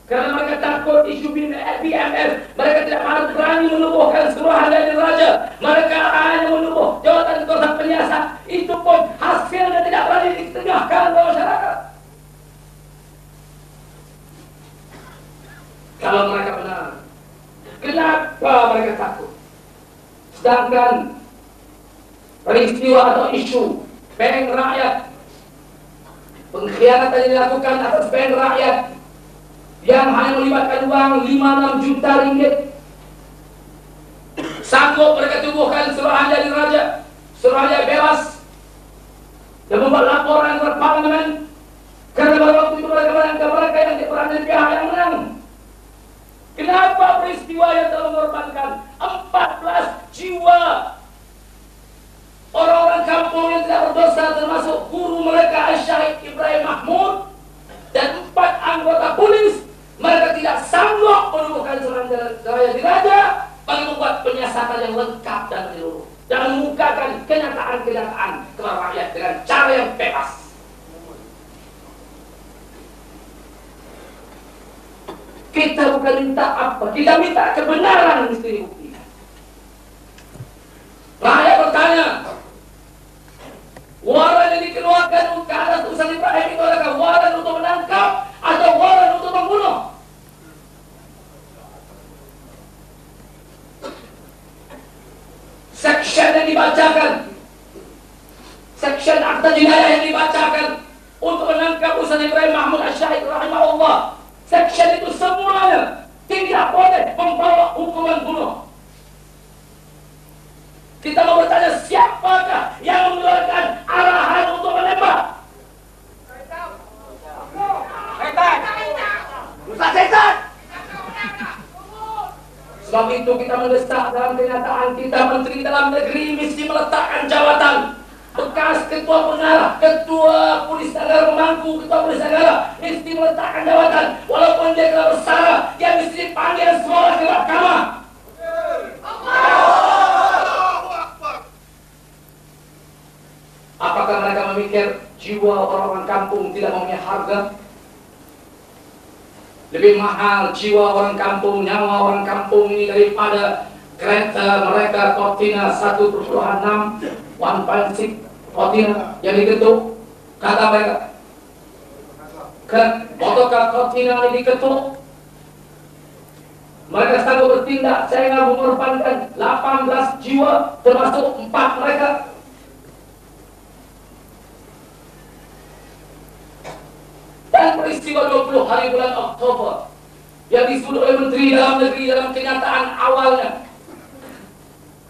Karena mereka takut isu BMS. Mereka tidak berani menubuhkan suruhan dari raja. Mereka hanya menubuh jawatan kota penyiasat. Itu pun hasilnya tidak berani ditengahkan oleh masyarakat. Kalau mereka benar, kenapa mereka takut? Sedangkan peristiwa atau isu bank rakyat, pengkhianatan yang dilakukan atas bank rakyat yang hanya melibatkan uang 5-6 juta ringgit, sanggup mereka tubuhkan suruhan dari raja, suruhannya bebas, dan membuat laporan ke parlemen. Karena pada waktu itu mereka yang diperankan pihak yang menang. Kenapa peristiwa yang telah mengorbankan 14 jiwa orang-orang kampung yang tidak berdosa, termasuk guru mereka Syahid Ibrahim Mahmud dan 4 anggota polis, mereka tidak sanggup menemukan serangan di raja bagi membuat penyiasatan yang lengkap dan menyeluruh dan mengungkapkan kenyataan-kenyataan kepada rakyat dengan cara yang bebas. Kita bukan minta apa, kita minta kebenaran yang mesti dibuktikan. Rakyat bertanya, waran yang dikeluarkan ke atas Ustaz Ibrahim itu adalah waran untuk menangkap atau waran untuk membunuh? Section yang dibacakan, section akta jenayah yang dibacakan untuk menangkap Ustaz Ibrahim Mahmud Asy-Syahid rahimahullah, section itu semuanya tidak boleh membawa hukuman bunuh. Kita mau bertanya, siapakah yang mengeluarkan arahan untuk menembak? Setan. Ustaz setan. Sebab itu kita mendesak dalam kenyataan kita, Menteri Dalam Negeri mesti meletakkan jawatan. Bekas ketua pengarah, ketua polis negara pemangku, ketua polis negara mesti meletakkan jawatan. Walaupun dia telah bersalah, dia mesti dipanggil semua ke mahkamah. Apakah mereka memikir jiwa orang-orang kampung tidak mempunyai harga? Lebih mahal jiwa orang kampung, nyawa orang kampung ini daripada kereta mereka Cortina 1.6, 1.6 Cortina yang diketuk. Kata mereka, motorcar Cortina ini diketuk, mereka sanggup bertindak sehingga mengorbankan 18 jiwa, termasuk 4 mereka. Dan peristiwa 20 hari bulan Oktober yang disebut oleh Menteri Dalam Negeri dalam kenyataan awalnya,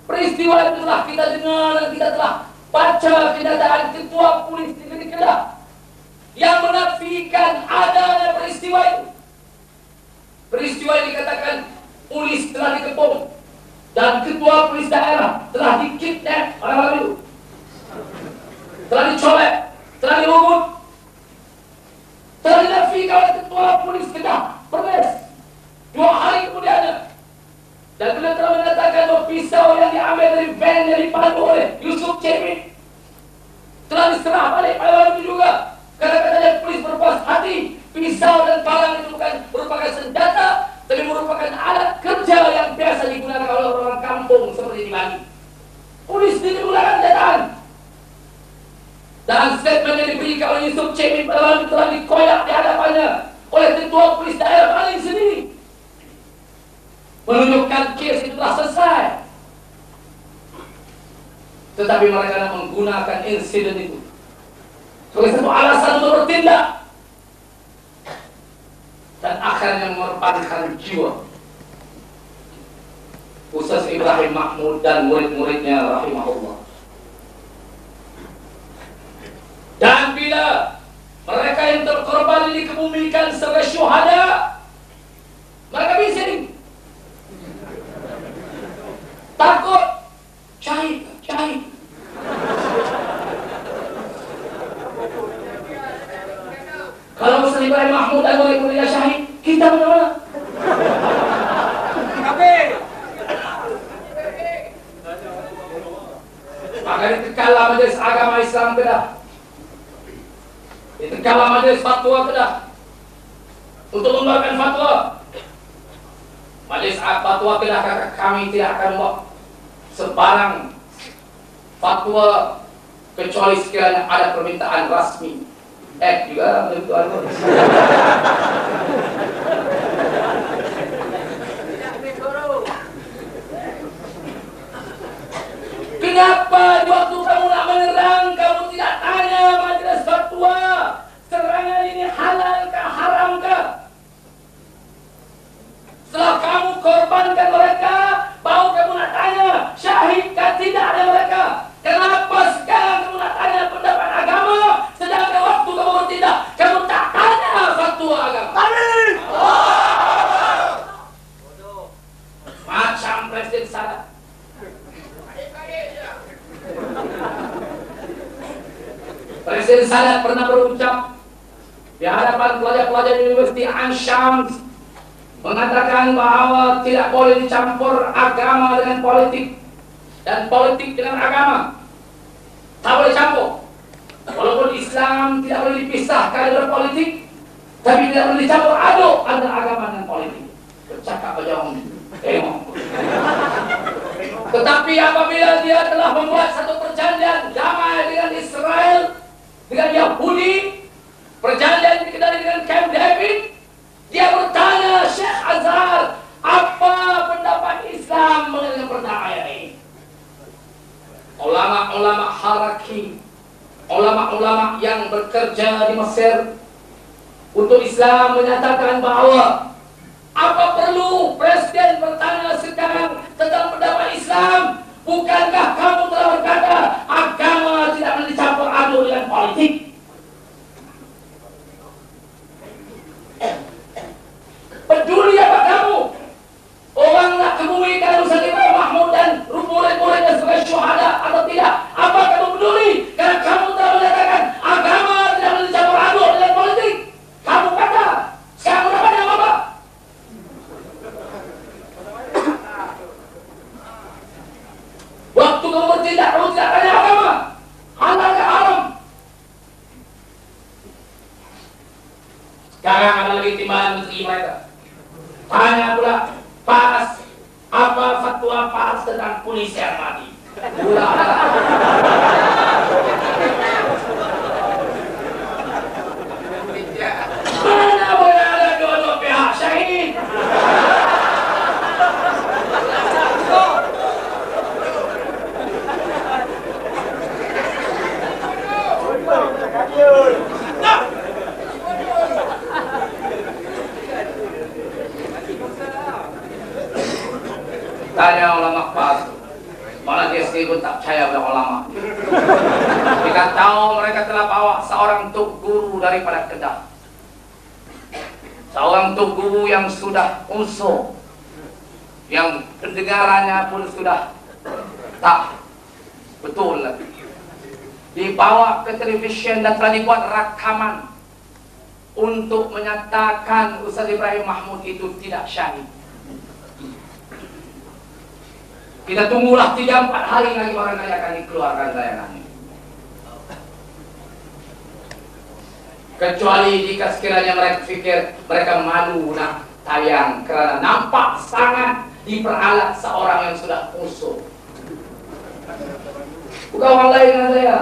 peristiwa itu telah kita dengar dan kita telah baca kenyataan Ketua Polis Negeri Kedah yang menafikan adanya peristiwa itu. Peristiwa yang dikatakan polis telah dikepung dan Ketua Polis Daerah telah dikidnap malam itu, telah dicolek, telah dirungut, telah dinafikan oleh Ketua Polis Kedah Perdes 2 hari kemudiannya. Dan beliau telah menyatakan bahwa pisau yang diambil dari van yang dipandu oleh Yusuf Cemit telah diserah balik pada waktu itu juga. Karena katanya polis berpuas hati, pisau dan parang itu bukan merupakan senjata, tapi merupakan alat kerja yang biasa digunakan oleh orang kampung seperti di Bali. Polis tidak menggunakan senjata. Dan statement yang diberikan oleh Yusuf Cemit pada waktu itu telah dikoyak di hadapannya oleh Ketua Polis Daerah Bali sendiri, menunjukkan kes itu telah selesai. Tetapi mereka menggunakan insiden itu sebagai satu alasan untuk bertindak dan akhirnya mengorbankan jiwa Ustaz Ibrahim Mahmud dan murid-muridnya rahimahullah. Dan bila mereka yang terkorban dikebumikan sebagai syuhada, mereka bising, takut, syahid. Kalau Ustaz Ibrahim Mahmud dan murid-muridnya syahid, kita mana? Maka ditekallah Majelis Agama Islam Kedah, ditekallah Majelis Fatwa Kedah, untuk mengeluarkan fatwa. Majelis Fatwa kami tidak akan membuat sebarang fatwa kecuali sekiranya ada permintaan rasmi. Juga begitu anu. Kenapa di waktu kamu nak menyerang, kamu tidak tanya majelis fatwa, serangan ini halal kah, haram kah? Setelah kamu korbankan mereka, baru kamu nak tanya, syahid kah tidak ada mereka? Kenapa sekarang kamu nak tanya pendapat agama, sedangkan waktu kamu bertindak, kamu tak tanya fatwa agama? Amin. Macam Presiden Sadat. Presiden Sadat pernah berucap di hadapan pelajar-pelajar Universiti Ain Shams, mengatakan bahwa tidak boleh dicampur agama dengan politik dan politik dengan agama. Tak boleh campur. Walaupun Islam tidak boleh dipisahkan dari politik, tapi tidak boleh dicampur aduk antara agama dan politik. Bercakap aja om, tengok. Tetapi apabila dia telah membuat satu perjanjian damai dengan Israel, dengan Yahudi, perjanjian dikendali dengan Camp David, dia bertanya Syekh Azhar, apa pendapat Islam mengenai perdamaian ini? Ulama-ulama Haraki, ulama-ulama yang bekerja di Mesir untuk Islam menyatakan bahwa apa perlu Presiden bertanya sekarang tentang pendapat Islam? Bukankah kamu telah berkata agama tidak boleh dicampur aduk dengan politik? Peduli apa kamu? Orang nak kemui kalau Ustaz Ibrahim Mahmud dan murid-muridnya sebagai syuhada atau tidak? Apa kamu peduli? Karena kamu telah menyatakan agama tidak boleh dicampur aduk dengan politik. Kamu kata, sekarang pendapatnya apa? Waktu kamu bertindak, kamu tidak tanya agama. Halal ke haram? Sekarang ada lagi timbalan menteri mereka. Tanya pula, Pas, apa fatwa Pas tentang polisi yang mati? Mana boleh ada dua-dua pihak syahid? Tanya ulama Pas, malah dia sendiri tak percaya pada ulama. Kita tahu mereka telah bawa seorang tuk guru daripada Kedah, seorang tuk guru yang sudah usul, yang pendengarannya pun sudah tak betul lagi. Dibawa ke televisyen dan telah dibuat rakaman untuk menyatakan Ustaz Ibrahim Mahmud itu tidak syahid. Kita tunggulah 3-4 hari lagi barangkali akan dikeluarkan tayangan ini. Kecuali jika sekiranya mereka fikir mereka malu nak tayang kerana nampak sangat diperalat seorang yang sudah usul. Bukan orang lain dengan saya,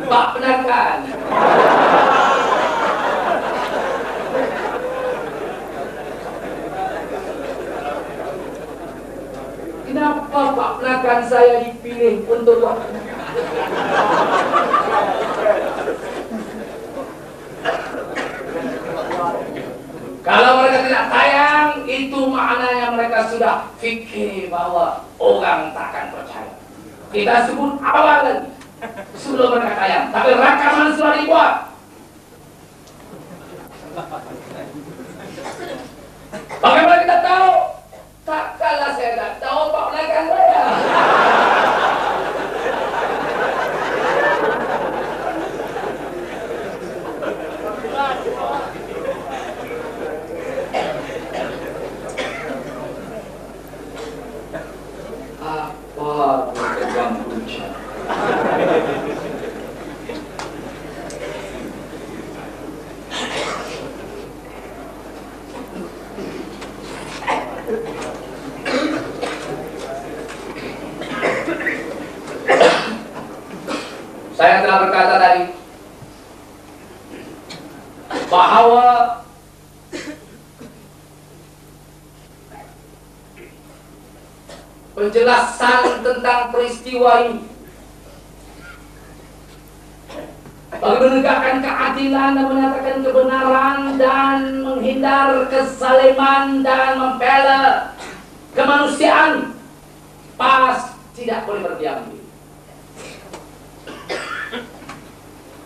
Pak Penakan. Kenapa Pak Penakan saya dipilih untuk waktu? Kalau mereka tidak tayang, itu maknanya mereka sudah fikir bahwa orang takkan percaya. Kita sebut awal lagi sebelum mereka tayang, tapi rakaman sudah dibuat. Bagaimana kita tahu? Takkanlah saya tak tahu Pak Penakan saya. Apa pegang kunci? berkata tadi bahwa penjelasan tentang peristiwa ini bagi menegakkan keadilan dan menyatakan kebenaran dan menghindar kezaliman dan membela kemanusiaan, pas tidak boleh berdiam diri.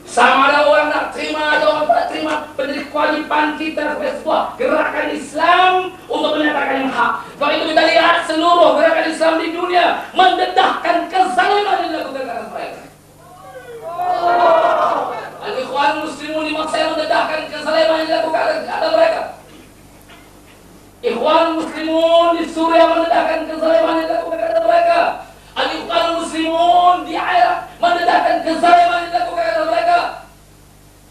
Sama ada orang nak terima atau orang tak terima, menjadi kewajiban kita sebagai sebuah gerakan Islam untuk menyatakan yang hak. Kalau itu kita lihat seluruh gerakan Islam di dunia mendedahkan kezaliman yang dilakukan atas mereka. Al-Ikhwan Muslimun di masa yang mendedahkan kezaliman yang dilakukan atas mereka. Ikhwan Muslimun di Suriah mendedahkan kezaliman yang dilakukan atas mereka. Al-Ikhwan Muslimun di Irak mendedahkan kezaliman yang dilakukan atas mereka.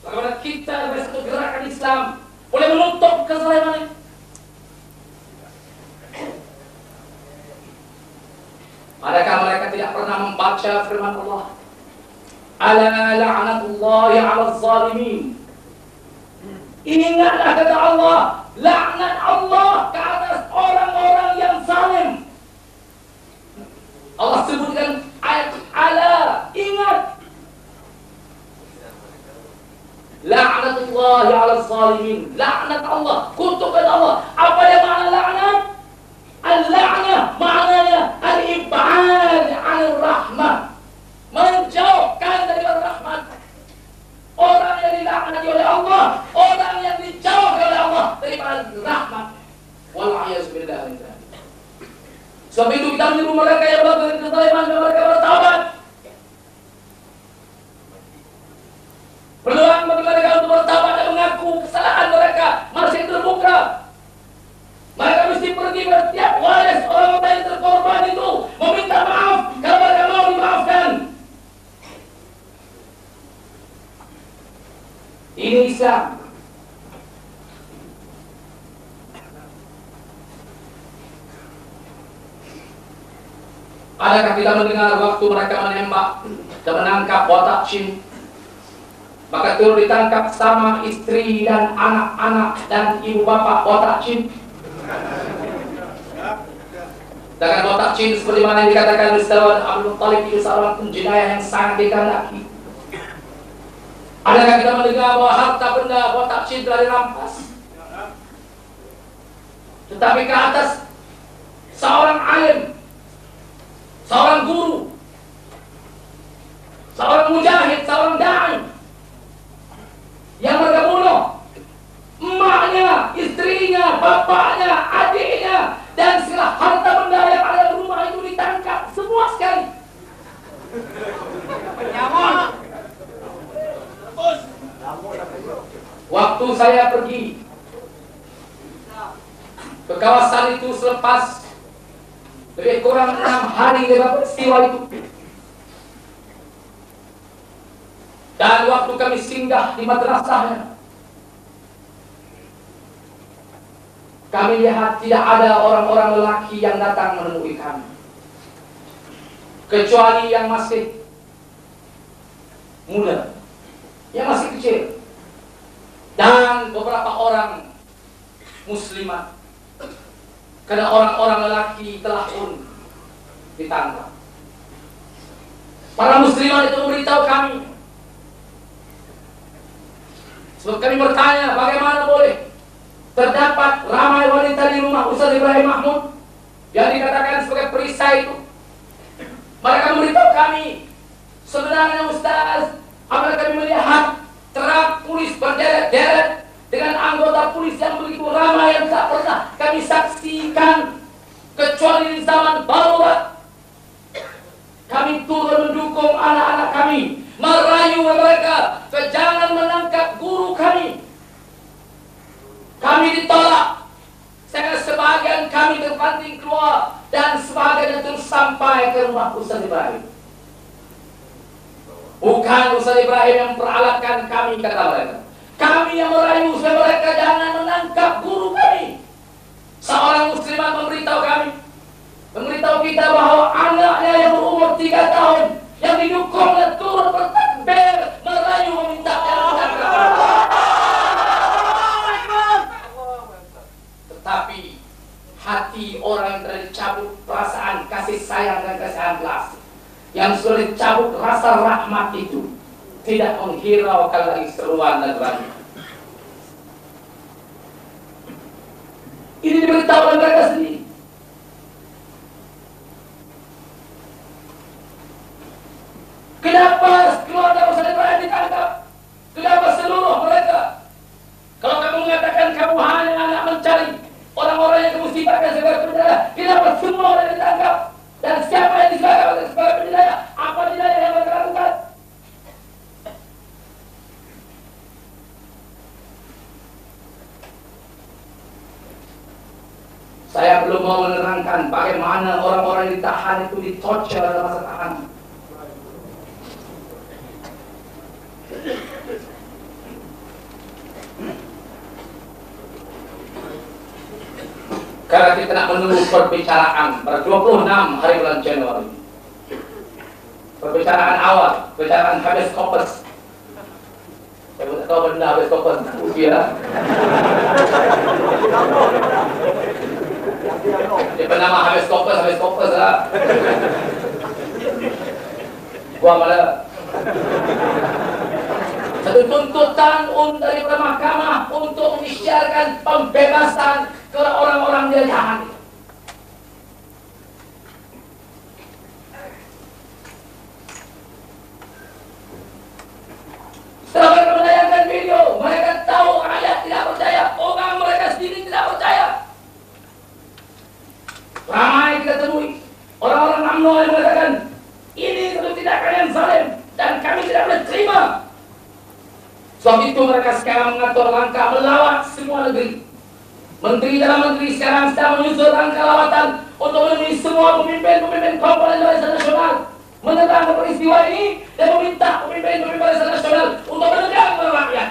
Bagaimana kita sebagai satu gerakan Islam boleh menutup kezaliman ini? Adakah mereka tidak pernah membaca firman Allah? Ala la'natullahi 'alal zalimin. Ingatlah kata Allah, laknat Allah ke atas orang-orang yang zalim. Allah sebutkan ayat ala, ingat. La'natullahi 'alal zalimin. Laknat Allah, kutukan Allah. Apa yang makna laknat? Al-la'nah maknanya al-ib'ad 'anil rahmah, menjauhkan dari rahmat. Orang yang dilaknati oleh Allah, orang yang dijauhkan oleh Allah daripada rahmat. Wal'iyazbillah. Sebab itu kita menyuruh mereka yang melakukan kezaliman dan mereka bertaubat. Peluang bagi mereka untuk bertaubat dan mengaku kesalahan mereka masih terbuka. Mereka mesti pergi ke setiap waris orang yang terkorban itu meminta maaf kalau mereka mau dimaafkan. Ini Islam. Adakah kita mendengar waktu mereka menembak dan menangkap Botak Chin, maka turut ditangkap sama istri dan anak-anak dan ibu bapak Botak Chin? Dengan Botak Chin seperti mana yang dikatakan Ustaz Abdul Muttalib, itu seorang penjenayah yang sangat dikehendaki. Adakah kita mendengar bahwa harta benda Botak Chin telah dirampas? Tetapi ke atas seorang alim, seorang guru, seorang mujahid, seorang da'i yang mereka bunuh emaknya, istrinya, bapaknya, adiknya, dan segala harta benda yang ada di rumah itu ditangkap semua sekali. Waktu saya pergi ke kawasan itu selepas lebih kurang 6 hari dari peristiwa itu, dan waktu kami singgah di madrasahnya, kami lihat tidak ada orang-orang lelaki yang datang menemui kami, kecuali yang masih muda, yang masih kecil, dan beberapa orang muslimat. Karena orang-orang lelaki telah pun ditangkap. Para muslimat itu memberitahu kami. Sebab kami bertanya, bagaimana boleh terdapat ramai wanita di rumah Ustaz Ibrahim Mahmud yang dikatakan sebagai perisai itu? Mereka memberitahu kami, sebenarnya Ustaz, apabila kami melihat truk polis berderet-deret dengan anggota polis yang begitu ramai yang tak pernah kami saksikan kecuali di zaman darurat, kami turun mendukung anak-anak kami, merayu mereka ke jangan menangkap guru kami. Kami ditolak, sehingga sebagian kami terbanting keluar dan sebagian terus sampai ke rumah Ustaz Ibrahim. Bukan Ustaz Ibrahim yang peralatkan kami, kata mereka. Kami yang merayu supaya mereka jangan menangkap guru kami. Seorang muslimat memberitahu kami, memberitahu kita bahwa anaknya yang berumur 3 tahun yang didukung dan turut bertakbir kasih sayang dan kasihan belas yang sulit cabut rasa rahmat itu tidak menghiraukan lagi seruan dan ragu. Ini diberitahu oleh mereka sendiri. Kenapa keluarga Musa Ibrahim ditangkap? Kenapa seluruh mereka? Kalau kamu mengatakan kamu hanya anak mencari orang-orang yang kamu sifatkan sebagai penjara, kenapa semua orang ditangkap? Dan siapa yang disebutkan sebagai penjara? Apa penjara yang mereka lakukan? Saya belum mau menerangkan bagaimana orang-orang yang ditahan itu ditorture dalam masa tahanan. Karena kita nak menunggu perbicaraan pada 26 hari bulan Januari. Perbicaraan awal, perbicaraan habeas corpus. Saya tak tahu benda habeas corpus. Ya. Dia bernama habeas corpus lah. Gua malah. Satu tuntutan daripada mahkamah untuk mengisytiharkan pembebasan kepada orang-orang yang jahat. Setelah mereka menayangkan video, mereka tahu rakyat tidak percaya, orang mereka sendiri tidak percaya. Ramai kita temui orang-orang UMNO yang mengatakan ini satu tindakan yang zalim dan kami tidak boleh terima. Sebab itu mereka sekarang mengatur langkah melawat semua negeri. Menteri dalam negeri sekarang sedang menyusun langkah lawatan untuk menemui semua pemimpin komponen Barisan Nasional menentang peristiwa ini dan meminta pemimpin Barisan Nasional untuk menegakkan rakyat.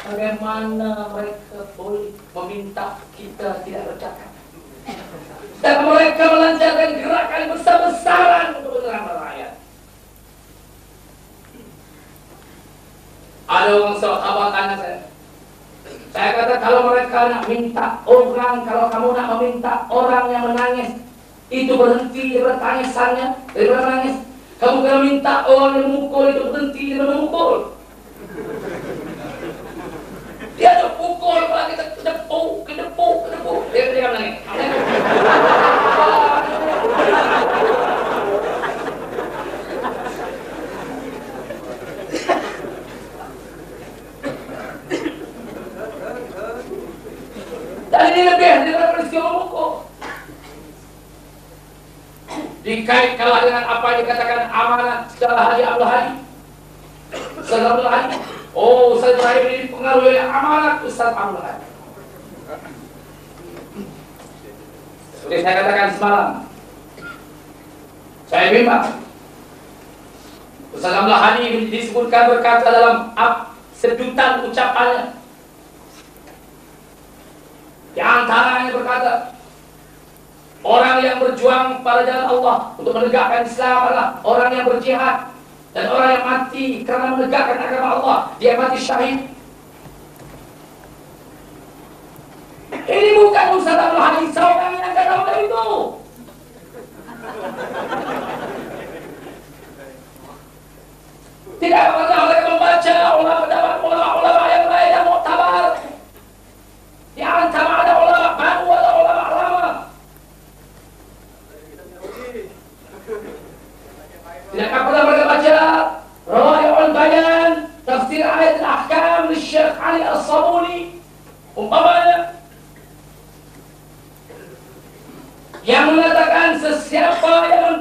Bagaimana mereka boleh meminta kita tidak bercakap? Dan mereka melancarkan gerakan besar-besaran untuk menerangkan rakyat. Ada orang sahabat tanya saya kata kalau mereka nak minta orang, kalau kamu nak meminta orang yang menangis itu berhenti daripada tangisannya, daripada menangis, kamu kena minta orang yang memukul itu berhenti daripada memukul. Dia ada pukul, kalau kita kedepuk, dia akan menangis. Dan ini lebih daripada peristiwa memukul. Dikaitkanlah dengan apa yang dikatakan amanat Saudara Haji Abdul Hadi. Ustaz Abdul Hadi. Oh, Ustaz Ibrahim ini dipengaruhi oleh amanat Ustaz Abdul Hadi. Seperti saya katakan semalam, saya bimbang. Ustaz Abdul Hadi disebutkan berkata dalam sedutan ucapannya. Di antaranya berkata, orang yang berjuang pada jalan Allah untuk menegakkan Islam adalah orang yang berjihad, dan orang yang mati karena menegakkan agama Allah, dia mati syahid. Ini bukan Ustaz Abdul Hadi seorang yang kata begitu. Tidak pernah mereka membaca ulama-ulama yang lain yang muktabar. Di antara ada ulama baru, ada ulama lama. Tidakkah pernah mereka baca Ra'i'ul Bayan, tafsir ayat al-ahkam oleh Syekh Ali As-Sabuni umpamanya, yang mengatakan sesiapa yang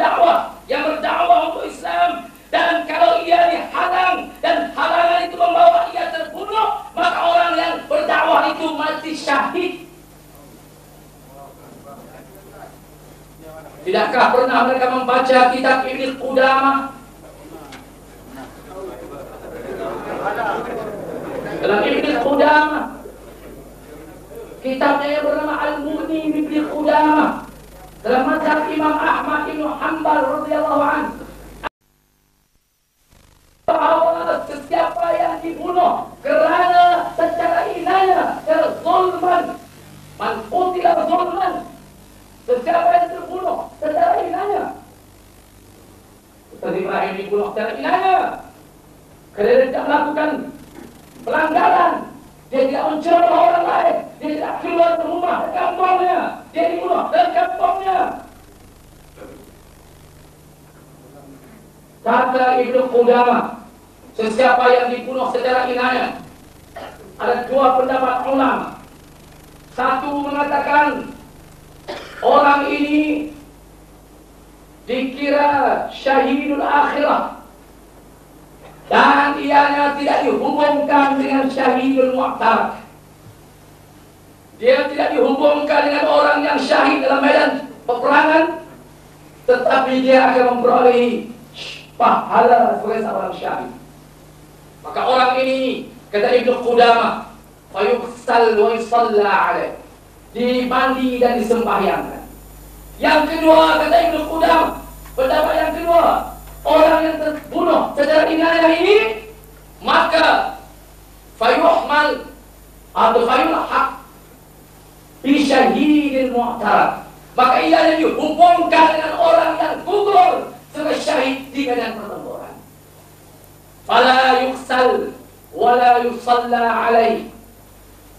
berdakwah untuk Islam, dan kalau ia dihalang dan halangan itu membawa ia terbunuh, maka orang yang berdakwah itu mati syahid. Tidakkah pernah mereka membaca kitab Ibn Qudamah? Dalam Ibn Qudamah, kitabnya yang bernama Al-Mughni Ibn Qudamah, dalam mazhab Imam Ahmad Ibn Hanbal radhiyallahu anhu, bahwa sesiapa yang dibunuh kerana secara inaya, zulman, man qutila zulman, sesiapa yang terbunuh secara inaya. Karena dia tidak melakukan pelanggaran, dia tidak menceramah orang lain, dia tidak keluar dari rumah dan kampungnya, dia dibunuh dan kampungnya. Kata Ibnu Qudamah, sesiapa yang dibunuh secara inaya, ada dua pendapat ulama. Satu mengatakan orang ini dikira syahidul akhirah dan ianya tidak dihubungkan dengan syahidul mu'tarak. Dia tidak dihubungkan dengan orang yang syahid dalam medan peperangan, tetapi dia akan memperoleh pahala sebagai seorang syahid. Maka orang ini, kata Ibnu Qudamah, fayughsal wa yusalla alaih, dimandi dan disembahyangkan. Yang kedua, kata Ibnu Qudamah, pendapat yang kedua, orang yang terbunuh secara inayah ini, maka fayuhmal atau fayulhaq bi syahidil mu'tarak, maka ia dihubungkan dengan orang yang gugur sebagai syahid di medan pertempuran. Fala yughsal wala yusalla alaih,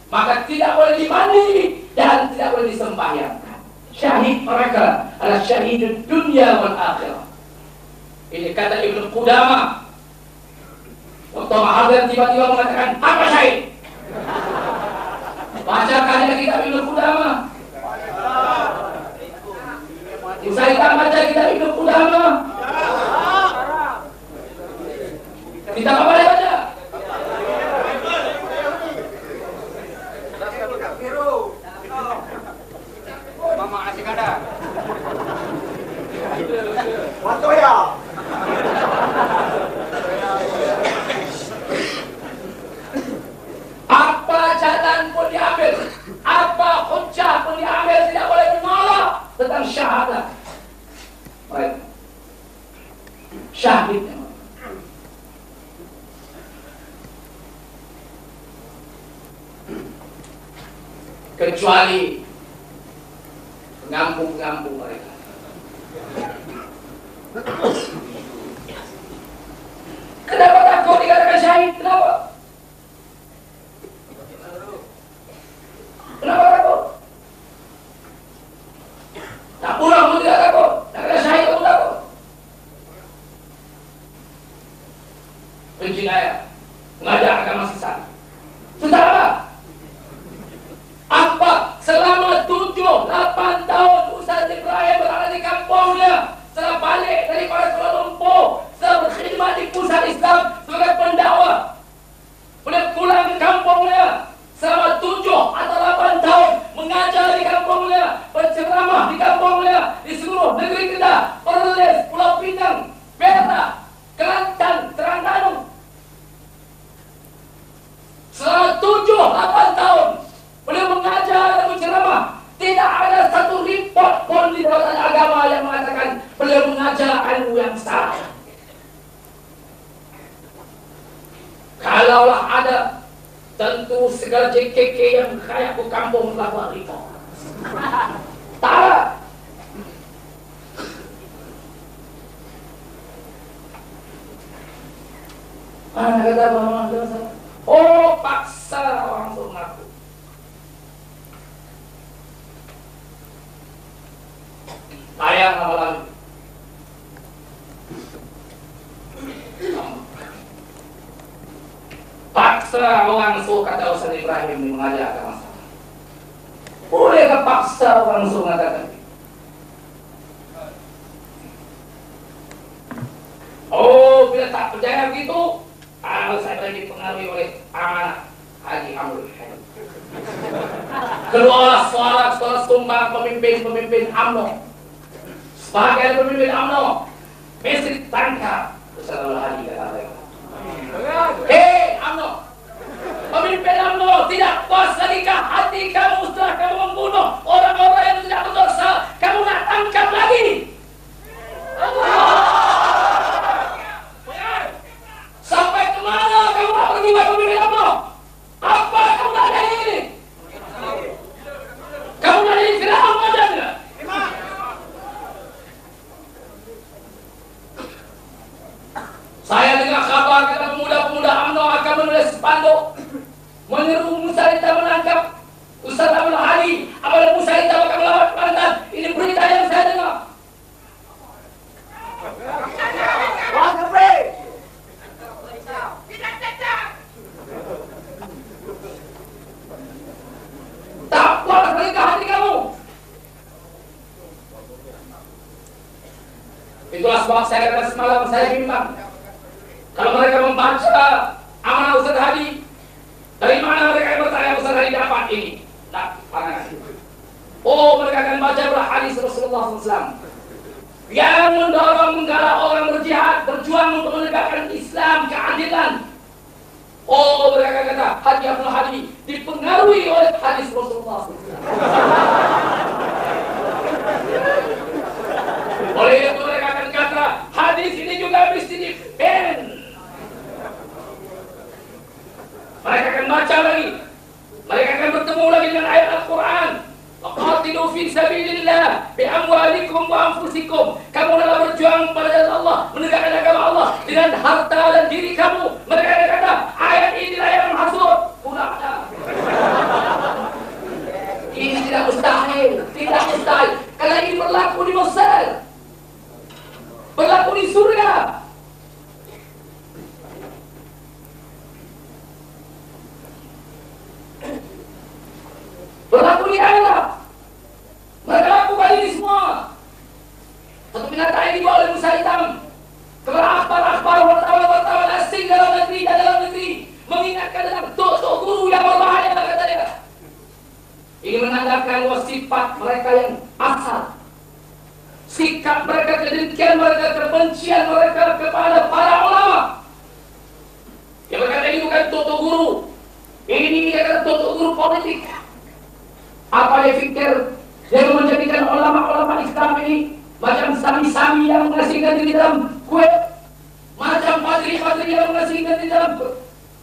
maka tidak boleh dimandi dan tidak boleh disembahyangkan. Syahid mereka adalah syahid dunia wal akhirah. Ini kata Ibnu Qudamah. Waktu Mahathir tiba-tiba mengatakan, apa syahid? Bacakan kitab Ibnu Qudamah. Saya baca kitab Ibnu Qudamah. Kita apa boleh baca? Mama asik ada. Waktu ya. Apa catatan pun diambil, apa hujjah pun diambil, tidak boleh menolak tentang syahadat. Baik. Syahid. Kecuali pengampung-pengampung mereka. Kenapa takut dikatakan syahid? Kenapa? Kenapa takut? Tak pulang pun tidak takut. Tak kena syahid pun takut. Penjinayah, mengajak agama sesat. Susah apa? Apa? Selama 7-8 tahun Ustaz Ibrahim berada di kampungnya, setelah balik daripada Kuala Lumpur, setelah berkhidmat di pusat Islam sebagai pendakwah, boleh pulang ke kampungnya selama 7 atau 8 tahun mengajar di kampungnya, berceramah di kampungnya, di seluruh negeri kita, Perlis, Pulau Pinang, Perak, Kelantan, Terengganu. Selama 7-8 tahun beliau mengajar dan berceramah. Tidak ada satu report pun di dalam agama yang mengatakan beliau mengajar ilmu yang salah. Kalaulah ada, tentu segala JKK yang kaya ke kampung telah buat report. Tak ada. Mana kata Bapak dosa? Oh, paksa orang untuk mengaku. Tayang lama lagi. Paksa orang suruh kata Ustaz Ibrahim mengajak agama salah. Boleh ke paksa orang suruh mengatakan? Oh, bila tak percaya begitu, saya dipengaruhi oleh amanah Haji Amrul Halim. Keluarlah suara sumbang pemimpin UMNO. Sebagai pemimpin UMNO, mesti tangkap Ustaz Haji kata mereka. Hei UMNO, pemimpin UMNO, tidak puas lagikah hati kamu setelah kamu membunuh orang-orang yang tidak berdosa, kamu nak tangkap lagi? Sampai kemana kamu nak pergi wahai pemimpin UMNO? Apa kamu nak jadi ini? Kamu nak jadi Firaun saja tidak? Musailmah menangkap Ustaz Abdul Hadi, apabila Musailmah akan melawan Kelantan. Ini berita yang saya dengar. Wah, Kapri. Tak puas mereka hati kamu. Itulah sebab saya kata semalam saya bimbang. Kalau mereka membaca amanah Ustaz Hadi, dari mana mereka yang bertanya Ustaz Hadi dapat ini? Nah, pandangan. Oh, mereka akan baca hadis Rasulullah SAW yang mendorong menggalak orang berjihad, berjuang untuk menegakkan Islam, keadilan. Oh, mereka kata Haji Abdul Hadi dipengaruhi oleh hadis Rasulullah SAW. Oleh itu mereka akan kata hadis ini juga mesti di-ban. Mereka akan baca lagi, mereka akan bertemu lagi dengan ayat Al-Quran. Qatilu fi sabilillah bi amwalikum wa anfusikum. Kamu dalam berjuang pada jalan Allah, menegakkan agama Allah dengan harta dan diri kamu. Mereka akan kata ayat inilah yang menghasut. Ulang ada. Ini tidak mustahil, tidak mustahil. Karena ini berlaku di Mesir, berlaku di Suriah. Berlaku di Arab. Mereka lakukan ini semua. Satu binatang ini dibawa oleh Musailmah kepada akhbar-akhbar, wartawan-wartawan asing dalam negeri dan dalam negeri, mengingatkan tentang tok-tok guru yang berbahaya, kata dia. Ini menandakan bahwa sifat mereka yang asal, sikap mereka, kedengkian mereka, kebencian mereka kepada para ulama. Yang berkata ini bukan tok-tok guru, ini adalah tok-tok guru politik. Apa dia fikir dia menjadikan ulama-ulama Islam ini macam sami-sami yang mengasingkan diri dalam kue, macam padri-padri yang mengasingkan diri dalam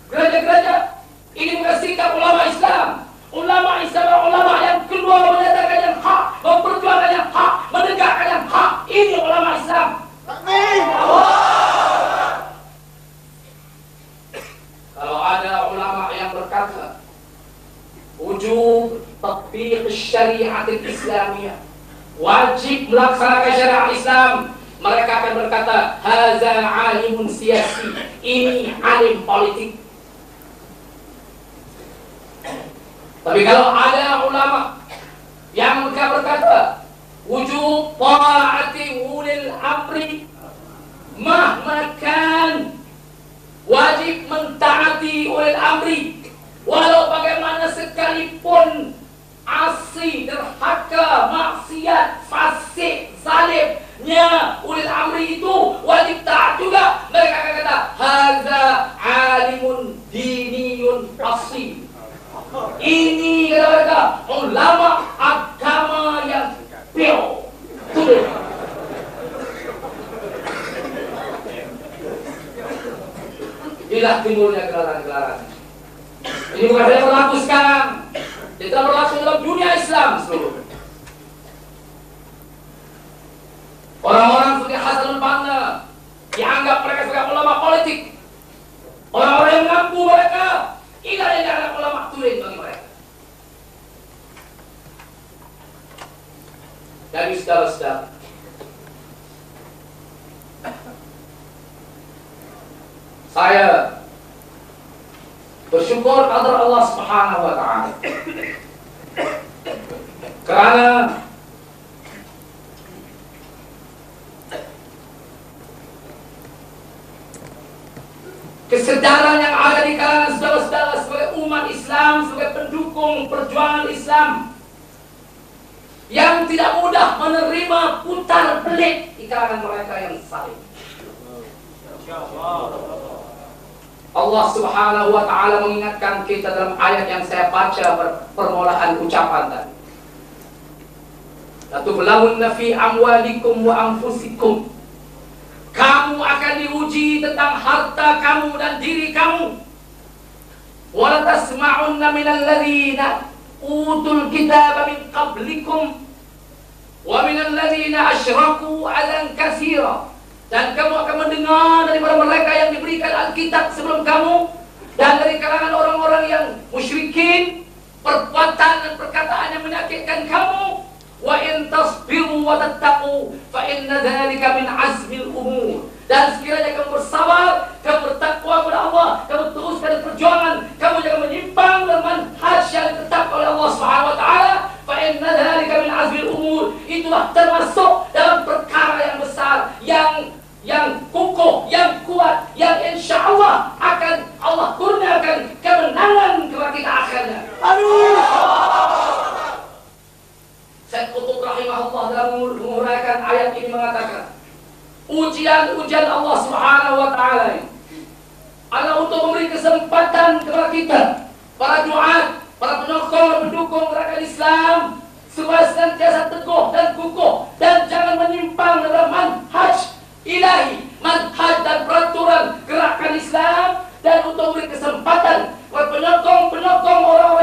gereja-gereja? Ini bukan sikap ulama Islam. Ulama Islam adalah ulama yang keluar menyatakan yang hak, memperjuangkan yang hak, menegakkan yang hak. Ini ulama Islam. Takbir. Kalau ada ulama yang berkata wujub tatbiq syariat Islamiyah, wajib melaksanakan syariat Islam, mereka akan berkata haza alimun siyasi, ini alim politik. Tapi kalau ada ulama yang mereka berkata wujub ta'ati ulil amri mahma kan, wajib mentaati ulil amri walau bagaimana sekalipun asi, derhaka, maksiat, fasik, zalimnya ulil amri itu wajib taat juga. Mereka akan kata hadza alimun diniyun asli, ini kata mereka ulama agama yang pure. Inilah timbulnya gelaran-gelaran. Ini bukan hanya berlaku sekarang, tidak berlaku dalam dunia Islam seluruh. Orang-orang seperti Hasanul Banna dianggap mereka sebagai ulama politik. Orang-orang yang mengaku mereka inilah yang dianggap ulama tulen bagi mereka. Jadi saudara-saudara, saya bersyukur kepada Allah Subhanahu wa Ta'ala karena kesadaran yang ada di kalangan saudara-saudara sebagai umat Islam, sebagai pendukung perjuangan Islam yang tidak mudah menerima putar belik di kalangan mereka yang saling. Allah Subhanahu wa Ta'ala mengingatkan kita dalam ayat yang saya baca permulaan ucapan tadi. Latublaghunna fi amwalikum wa anfusikum. Kamu akan diuji tentang harta kamu dan diri kamu. Wa la tasma'unna minal ladzina utul kitaba min qablikum wa minal ladzina asyraku adan katsira. Dan kamu akan mendengar daripada mereka yang diberikan Alkitab sebelum kamu, dan dari kalangan orang-orang yang musyrikin, perbuatan dan perkataan yang menyakitkan kamu. Wa in tasbiru wa tattaqu fa inna dzalika min azmil umur. Dan sekiranya kamu bersabar, kamu bertakwa kepada Allah, kamu teruskan perjuangan, kamu jangan menyimpang dari manhaj yang ditetapkan oleh Allah Subhanahu wa taala, fa inna dzalika min azmil umur. Itulah termasuk dalam perkara yang besar, yang kukuh, yang kuat, yang insya Allah akan Allah kurniakan kemenangan kepada kita akhirnya. Syekh Qutb rahimahullah dalam menguraikan ayat ini mengatakan, ujian-ujian Allah Subhanahu wa taala adalah untuk memberi kesempatan kepada kita, para duat, para penyokong dan pendukung gerakan Islam, supaya senantiasa teguh dan kukuh dan jangan menyimpang dalam manhaj ilahi, manhaj dan peraturan gerakan Islam, dan untuk memberi kesempatan kepada penyokong-penyokong orang-orang